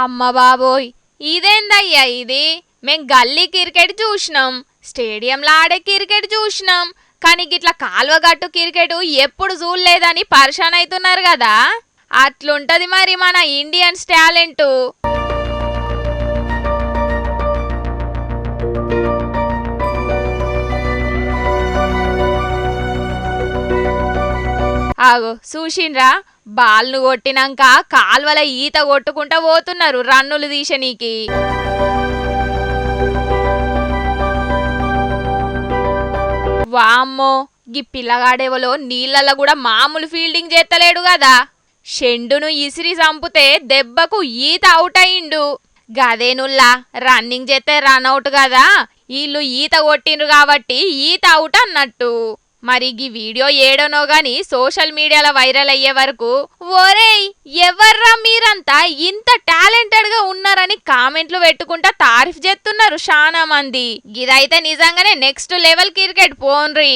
అమ్మ బాబోయ్, ఇదేందయ్యా ఇది? మేం గల్లీ క్రికెట్ చూసినాం, స్టేడియంలో ఆడే క్రికెట్ చూసినాం, కానీ గిట్లా కాల్వగట్టు క్రికెట్ ఎప్పుడు చూడలేదని పరిశాన్ అవుతున్నారు కదా. అట్లుంటది మరి మన ఇండియన్స్ టాలెంట్. ఆగో చూసిండ్రా, బాల్ను కొట్టినాక కాల్వల ఈత కొట్టుకుంటా పోతున్నారు రన్నులు తీసనీకి. వామ్మో, గీ పిల్లగాడేవలో నీళ్ళల్లో కూడా మామూలు ఫీల్డింగ్ చేస్తలేడు కదా. షెండును ఇసిరి చంపుతే దెబ్బకు ఈత అవుట్ అయిండు. గదేనుల్లా రన్నింగ్ చేస్తే రన్ అవుట్ కదా, వీళ్ళు ఈత కొట్టిండ్రు కాబట్టి ఈత అవుట్ అన్నట్టు. మరి ఈ వీడియో ఏడనో గాని సోషల్ మీడియాలో వైరల్ అయ్యే వరకు ఒరేయ్ ఎవర్రా మీరంతా ఇంత టాలెంటెడ్ గా ఉన్నారని కామెంట్లు పెట్టుకుంటా తారీఫ్ చేస్తున్నారు చాలా మంది. ఇదైతే నిజంగానే నెక్స్ట్ లెవెల్ క్రికెట్ పోన్రీ.